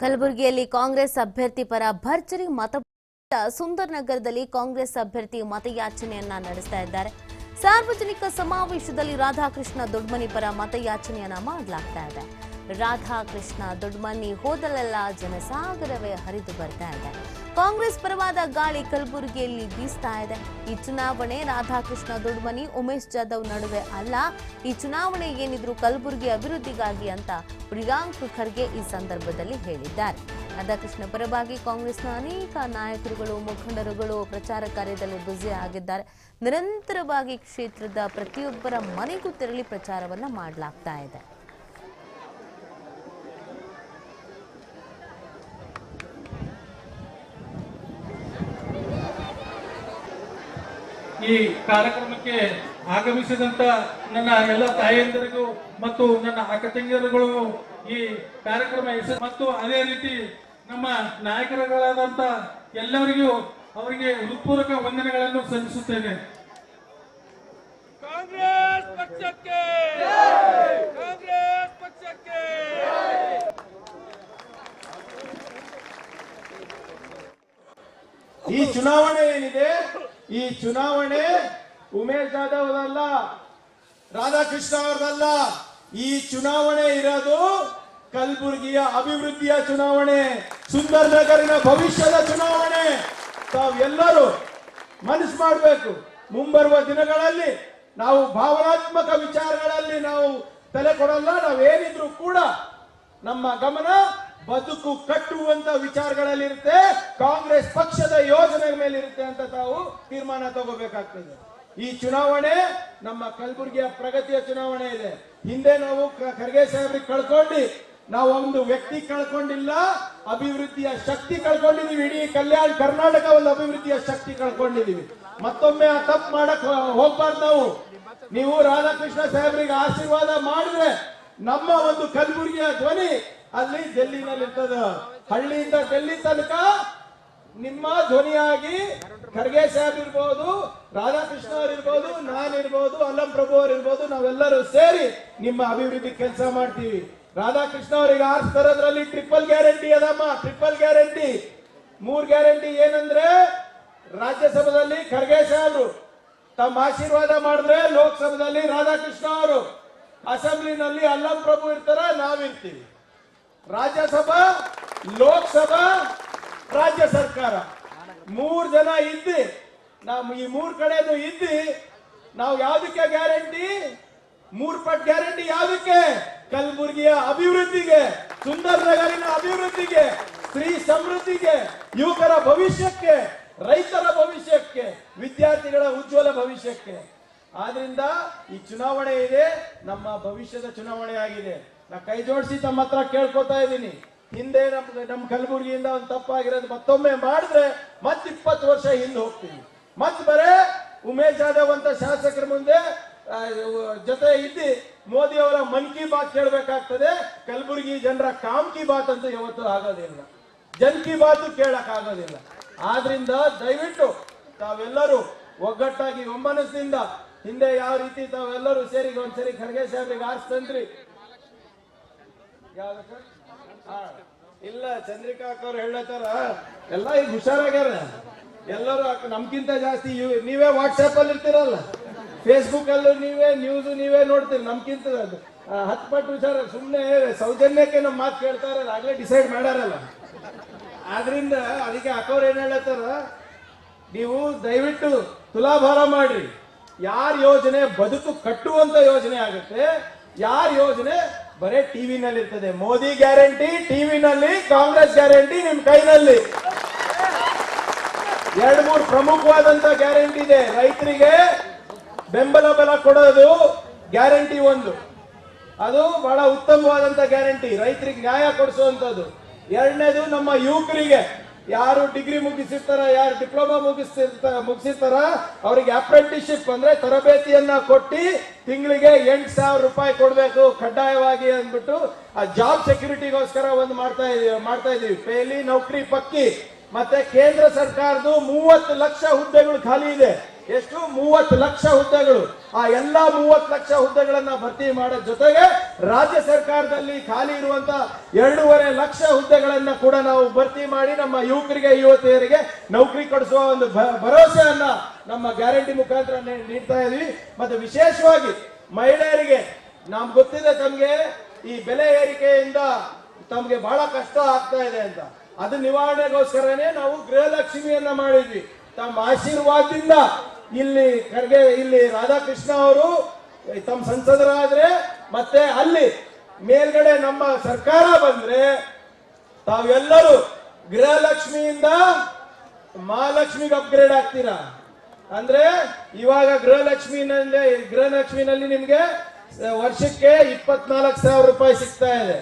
ಕಲಬುರಗಿಯಲ್ಲಿ ಕಾಂಗ್ರೆಸ್ ಅಭ್ಯರ್ಥಿ ಪರ ಭರ್ಜರಿ ಮತ ಸುಂದರ್ ನಗರದಲ್ಲಿ ಕಾಂಗ್ರೆಸ್ ಅಭ್ಯರ್ಥಿ ಮತಯಾಚನೆಯನ್ನ ನಡೆಸ್ತಾ ಇದ್ದಾರೆ. ಸಾರ್ವಜನಿಕ ಸಮಾವೇಶದಲ್ಲಿ ರಾಧಾಕೃಷ್ಣ ದೊಡ್ಮನಿ ಪರ ಮತಯಾಚನೆಯನ್ನ ಮಾಡಲಾಗ್ತಾ ಇದೆ. ರಾಧಾಕೃಷ್ಣ ದೊಡ್ಮನಿ ಹೋದಲೆಲ್ಲ ಜನಸಾಗರವೇ ಹರಿದು ಬರ್ತಾ ಇದೆ. ಕಾಂಗ್ರೆಸ್ ಪರವಾದ ಗಾಳಿ ಕಲಬುರಗಿಯಲ್ಲಿ ಬೀಸ್ತಾ ಇದೆ. ಈ ಚುನಾವಣೆ ರಾಧಾಕೃಷ್ಣ ದೊಡ್ಮನಿ ಉಮೇಶ್ ಜಾಧವ್ ನಡುವೆ ಅಲ್ಲ, ಈ ಚುನಾವಣೆ ಏನಿದ್ರು ಕಲಬುರಗಿ ಅಭಿವೃದ್ಧಿಗಾಗಿ ಅಂತ ಪ್ರಿಯಾಂಕ್ ಖರ್ಗೆ ಈ ಸಂದರ್ಭದಲ್ಲಿ ಹೇಳಿದ್ದಾರೆ. ರಾಧಾಕೃಷ್ಣ ಪರವಾಗಿ ಕಾಂಗ್ರೆಸ್ನ ಅನೇಕ ನಾಯಕರುಗಳು ಮುಖಂಡರುಗಳು ಪ್ರಚಾರ ಕಾರ್ಯದಲ್ಲಿ ಬ್ಯುಸಿ ಆಗಿದ್ದಾರೆ. ನಿರಂತರವಾಗಿ ಕ್ಷೇತ್ರದ ಪ್ರತಿಯೊಬ್ಬರ ಮನೆಗೂ ತೆರಳಿ ಪ್ರಚಾರವನ್ನ ಮಾಡಲಾಗ್ತಾ ಇದೆ. ಈ ಕಾರ್ಯಕ್ರಮಕ್ಕೆ ಆಗಮಿಸಿದಂತ ನನ್ನ ಎಲ್ಲ ತಾಯಂದಿರಿಗೂ ಮತ್ತು ನನ್ನ ಅಕ್ಕ ತಂಗಿಯರುಗಳು ಈ ಕಾರ್ಯಕ್ರಮ ಮತ್ತು ಅದೇ ರೀತಿ ನಮ್ಮ ನಾಯಕರುಗಳಾದಂತ ಎಲ್ಲರಿಗೂ ಅವರಿಗೆ ಹೃತ್ಪೂರ್ವಕ ವಂದನೆಗಳನ್ನು ಸಲ್ಲಿಸುತ್ತೇನೆ. ಕಾಂಗ್ರೆಸ್ ಪಕ್ಷಕ್ಕೆ ಕಾಂಗ್ರೆಸ್ ಪಕ್ಷಕ್ಕೆ ಈ ಚುನಾವಣೆ ಏನಿದೆ, ಈ ಚುನಾವಣೆ ಉಮೇಶ್ ಜಾಧವ್ ಅವರಲ್ಲ, ರಾಧಾಕೃಷ್ಣ ಅವರಲ್ಲ. ಈ ಚುನಾವಣೆ ಇರೋದು ಕಲಬುರಗಿಯ ಅಭಿವೃದ್ಧಿಯ ಚುನಾವಣೆ, ಸುಂದರ್ ನಗರಿನ ಭವಿಷ್ಯದ ಚುನಾವಣೆ. ತಾವೆಲ್ಲರೂ ಮನಸ್ಸು ಮಾಡಬೇಕು. ಮುಂಬರುವ ದಿನಗಳಲ್ಲಿ ನಾವು ಭಾವನಾತ್ಮಕ ವಿಚಾರಗಳಲ್ಲಿ ನಾವು ತಲೆ ಕೊಡಲ್ಲ. ನಾವೇನಿದ್ರು ಕೂಡ ನಮ್ಮ ಗಮನ ಬದುಕು ಕಟ್ಟುವಂತ ವಿಚಾರಗಳಲ್ಲಿರುತ್ತೆ, ಕಾಂಗ್ರೆಸ್ ಪಕ್ಷದ ಯೋಜನೆ ಮೇಲೆ ಇರುತ್ತೆ ಅಂತ ತಾವು ತೀರ್ಮಾನ ತಗೋಬೇಕಾಗ್ತದೆ. ಈ ಚುನಾವಣೆ ನಮ್ಮ ಕಲಬುರಗಿಯ ಪ್ರಗತಿಯ ಚುನಾವಣೆ ಇದೆ. ಹಿಂದೆ ನಾವು ಖರ್ಗೆ ಸಾಹೇಬ್ರಿಗೆ ಕಳ್ಕೊಂಡು ನಾವು ಒಂದು ವ್ಯಕ್ತಿ ಕಳ್ಕೊಂಡಿಲ್ಲ, ಅಭಿವೃದ್ಧಿಯ ಶಕ್ತಿ ಕಳ್ಕೊಂಡಿದೀವಿ. ಇಡೀ ಕಲ್ಯಾಣ ಕರ್ನಾಟಕ ಒಂದು ಅಭಿವೃದ್ಧಿಯ ಶಕ್ತಿ ಕಳ್ಕೊಂಡಿದೀವಿ. ಮತ್ತೊಮ್ಮೆ ಆ ತಪ್ಪು ಮಾಡಕ್ ಹೋಗ್ಬಾರ್ದು ನಾವು. ನೀವು ರಾಧಾಕೃಷ್ಣ ಸಾಹೇಬ್ರಿಗೆ ಆಶೀರ್ವಾದ ಮಾಡಿದ್ರೆ ನಮ್ಮ ಒಂದು ಕಲಬುರಗಿಯ ಧ್ವನಿ ಅಲ್ಲಿ ಡೆಲ್ಲಿನಲ್ಲಿ ಇರ್ತದ. ಹಳ್ಳಿಯಿಂದ ಡೆಲ್ಲಿ ತನಕ ನಿಮ್ಮ ಧ್ವನಿಯಾಗಿ ಖರ್ಗೆ ಸಾಹೇಬ್ ಇರ್ಬೋದು, ರಾಧಾಕೃಷ್ಣ ಅವ್ರು ಇರ್ಬೋದು, ನಾನಿರ್ಬೋದು, ಅಲ್ಲಂ ಪ್ರಭು ಅವ್ರು ಇರ್ಬೋದು, ನಾವೆಲ್ಲರೂ ಸೇರಿ ನಿಮ್ಮ ಅಭಿವೃದ್ಧಿ ಕೆಲಸ ಮಾಡ್ತೀವಿ. ರಾಧಾಕೃಷ್ಣ ಅವರಿಗೆ ಆರಿಸ್ತರೋದ್ರಲ್ಲಿ ಟ್ರಿಪಲ್ ಗ್ಯಾರಂಟಿ ಅದಮ್ಮ. ಟ್ರಿಪಲ್ ಗ್ಯಾರಂಟಿ 3 ಗ್ಯಾರಂಟಿ ಏನಂದ್ರೆ, ರಾಜ್ಯಸಭೆಯಲ್ಲಿ ಖರ್ಗೆ ಸಾಹೇಬ್ರು ತಮ್ಮ ಆಶೀರ್ವಾದ ಮಾಡಿದ್ರೆ ಲೋಕಸಭೆಯಲ್ಲಿ ರಾಧಾಕೃಷ್ಣ ಅವರು, ಅಸೆಂಬ್ಲಿನಲ್ಲಿ ಅಲ್ಲಂ ಪ್ರಭು ಇರ್ತಾರ, ನಾವಿರ್ತೀವಿ. ರಾಜ್ಯಸಭಾ, ಲೋಕಸಭಾ, ರಾಜ್ಯ ಸರ್ಕಾರ 3 ಜನ ಇದ್ದಿ ನಾವು ಈ 3 ಕಡೆನೂ ಇದ್ದಿ ನಾವು ಯಾವ್ದಕ್ಕೆ ಗ್ಯಾರಂಟಿ? 3 ಪಟ್ಟು ಗ್ಯಾರಂಟಿ ಯಾವ್ದಕ್ಕೆ? ಕಲಬುರಗಿಯ ಅಭಿವೃದ್ಧಿಗೆ, ಸುಂದರ್ ನಗರಿನ ಅಭಿವೃದ್ಧಿಗೆ, ಸ್ತ್ರೀ ಸಮೃದ್ಧಿಗೆ, ಯುವಕರ ಭವಿಷ್ಯಕ್ಕೆ, ರೈತರ ಭವಿಷ್ಯಕ್ಕೆ, ವಿದ್ಯಾರ್ಥಿಗಳ ಉಜ್ವಲ ಭವಿಷ್ಯಕ್ಕೆ. ಆದ್ರಿಂದ ಈ ಚುನಾವಣೆ ಇದೆ, ನಮ್ಮ ಭವಿಷ್ಯದ ಚುನಾವಣೆ ಆಗಿದೆ. ನಾ ಕೈ ಜೋಡಿಸಿ ತಮ್ಮ ಹತ್ರ ಕೇಳ್ಕೊತಾ ಇದ್ದೀನಿ. ಹಿಂದೆ ನಮ್ಮ ಕಲಬುರಗಿಯಿಂದ ಒಂದು ತಪ್ಪಾಗಿರೋದು ಮತ್ತೊಮ್ಮೆ ಮಾಡಿದ್ರೆ ಮತ್ತೆ 20 ವರ್ಷ ಹಿಂದೆ ಹೋಗ್ತೀವಿ. ಮತ್ತೆ ಬರೇ ಉಮೇಶ್ ಜಾಧವ್ ಅಂತ ಶಾಸಕರ ಮುಂದೆ ಜೊತೆ ಇದ್ದು ಮೋದಿ ಅವರ ಮನ್ ಕಿ ಬಾತ್ ಕೇಳಬೇಕಾಗ್ತದೆ. ಕಲಬುರಗಿ ಜನರ ಕಾಮ್ ಕಿ ಬಾತ್ ಅಂತ ಯಾವತ್ತೂ ಆಗೋದಿಲ್ಲ, ಜನ್ ಕಿ ಬಾತ್ ಕೇಳಕ್ ಆಗೋದಿಲ್ಲ. ಆದ್ರಿಂದ ದಯವಿಟ್ಟು ತಾವೆಲ್ಲರೂ ಒಗ್ಗಟ್ಟಾಗಿ ಒಮ್ಮನಸ್ಸಿಂದ ಹಿಂದೆ ಯಾವ ರೀತಿ ತಾವೆಲ್ಲರೂ ಸೇರಿ ಒಂದ್ಸರಿ ಖರ್ಗೆ ಸಾಹೇಬ್ರಿಗೆ ಆರಿಸ್ತಂದ್ರಿ. ಇಲ್ಲ ಚಂದ್ರಿಕಾ ಅಕ್ಕವ್ರು ಹೇಳತ್ತಾರ ಎಲ್ಲ ಈಗ ಹುಷಾರಾಗ್ಯಾರ. ಎಲ್ಲರೂ ನಮ್ಗಿಂತ ಜಾಸ್ತಿ ನೀವೇ ವಾಟ್ಸ್ಆಪ್ ಅಲ್ಲಿ ಇರ್ತೀರಲ್ಲ, ಫೇಸ್ಬುಕ್ ಅಲ್ಲೂ ನೀವೇ ನ್ಯೂಸ್ ನೀವೇ ನೋಡ್ತೀರಿ. ನಮ್ಗಿಂತ 10 ಪಟ್ಟು ಹುಷಾರ. ಸುಮ್ಮನೆ ಸೌಜನ್ಯಕ್ಕೆ ನಮ್ಮ ಮಾತು ಕೇಳ್ತಾರ, ಆಗ್ಲೇ ಡಿಸೈಡ್ ಮಾಡ್ಯಾರಲ್ಲ. ಆದ್ರಿಂದ ಅದಕ್ಕೆ ಅಕ್ಕವ್ರು ಏನ್ ಹೇಳತ್ತಾರ, ನೀವು ದಯವಿಟ್ಟು ತುಲಾಭಾರ ಮಾಡ್ರಿ. ಯಾರ ಯೋಜನೆ ಬದುಕು ಕಟ್ಟುವಂತ ಯೋಜನೆ ಆಗುತ್ತೆ, ಯಾರ ಯೋಜನೆ ಬರೇ ಟಿವಿನಲ್ಲಿ ಇರ್ತದೆ. ಮೋದಿ ಗ್ಯಾರಂಟಿ ಟಿವಿನಲ್ಲಿ, ಕಾಂಗ್ರೆಸ್ ಗ್ಯಾರಂಟಿ ನಿಮ್ ಕೈನಲ್ಲಿ. 2-3 ಪ್ರಮುಖವಾದಂತ ಗ್ಯಾರಂಟಿ ಇದೆ. ರೈತರಿಗೆ ಬೆಂಬಲ ಬೆಲೆ ಕೊಡೋದು ಗ್ಯಾರಂಟಿ ಒಂದು, ಅದು ಬಹಳ ಉತ್ತಮವಾದಂತ ಗ್ಯಾರಂಟಿ, ರೈತರಿಗೆ ನ್ಯಾಯ ಕೊಡಿಸುವಂತದ್ದು. 2ನೇದು ನಮ್ಮ ಯುವಕರಿಗೆ, ಯಾರು ಡಿಗ್ರಿ ಮುಗಿಸಿರ್ತಾರ, ಯಾರು ಡಿಪ್ಲೊಮಾ ಮುಗಿಸಿರ್ತಾರ ಅವರಿಗೆ ಅಪ್ರೆಂಟಿಸ್ಶಿಪ್ ಅಂದ್ರೆ ತರಬೇತಿಯನ್ನ ಕೊಟ್ಟು ತಿಂಗಳಿಗೆ 8,000 ರೂಪಾಯಿ ಕೊಡ್ಬೇಕು ಕಡ್ಡಾಯವಾಗಿ ಅಂದ್ಬಿಟ್ಟು ಆ ಜಾಬ್ ಸೆಕ್ಯೂರಿಟಿಗೋಸ್ಕರ ಒಂದು ಮಾಡ್ತಾ ಇದೀವಿ. ಪೇಲಿ ನೌಕರಿ ಪಕ್ಕಿ. ಮತ್ತೆ ಕೇಂದ್ರ ಸರ್ಕಾರದ 30 ಲಕ್ಷ ಹುದ್ದೆಗಳು ಖಾಲಿ ಇದೆ. ಎಷ್ಟು 30 ಲಕ್ಷ ಹುದ್ದೆಗಳು. ಆ ಎಲ್ಲಾ 30 ಲಕ್ಷ ಹುದ್ದೆಗಳನ್ನ ಭರ್ತಿ ಮಾಡೋ ಜೊತೆಗೆ ರಾಜ್ಯ ಸರ್ಕಾರದಲ್ಲಿ ಖಾಲಿ ಇರುವಂತ 2.5 ಲಕ್ಷ ಹುದ್ದೆಗಳನ್ನ ಕೂಡ ನಾವು ಭರ್ತಿ ಮಾಡಿ ನಮ್ಮ ಯುವಕರಿಗೆ ಯುವತಿಯರಿಗೆ ನೌಕರಿ ಕೊಡಿಸುವ ಒಂದು ಭರವಸೆಯನ್ನ ನಮ್ಮ ಗ್ಯಾರಂಟಿ ಮುಖಾಂತರ ನೀಡ್ತಾ ಇದೀವಿ. ಮತ್ತೆ ವಿಶೇಷವಾಗಿ ಮಹಿಳೆಯರಿಗೆ ನಮ್ಗೆ ಗೊತ್ತಿದೆ, ತಮ್ಗೆ ಈ ಬೆಲೆ ಏರಿಕೆಯಿಂದ ತಮ್ಗೆ ಬಹಳ ಕಷ್ಟ ಆಗ್ತಾ ಇದೆ ಅಂತ. ಅದು ನಿವಾರಣೆಗೋಸ್ಕರನೇ ನಾವು ಗೃಹಲಕ್ಷ್ಮಿಯನ್ನ ಮಾಡಿದ್ವಿ. ತಮ್ಮ ಆಶೀರ್ವಾದದಿಂದ ಇಲ್ಲಿ ರಾಧಾಕೃಷ್ಣ ಅವರು ತಮ್ಮ ಸಂಸದರಾದ್ರೆ ಮತ್ತೆ ಅಲ್ಲಿ ಮೇಲ್ಗಡೆ ನಮ್ಮ ಸರ್ಕಾರ ಬಂದ್ರೆ ತಾವೆಲ್ಲರೂ ಗೃಹಲಕ್ಷ್ಮಿಯಿಂದ ಮಹಾಲಕ್ಷ್ಮಿಗೆ ಅಪ್ಗ್ರೇಡ್ ಆಗ್ತೀರಾ. ಅಂದ್ರೆ ಇವಾಗ ಗೃಹಲಕ್ಷ್ಮಿನಲ್ಲಿ ನಿಮ್ಗೆ ವರ್ಷಕ್ಕೆ 24,000 ರೂಪಾಯಿ ಸಿಗ್ತಾ ಇದೆ.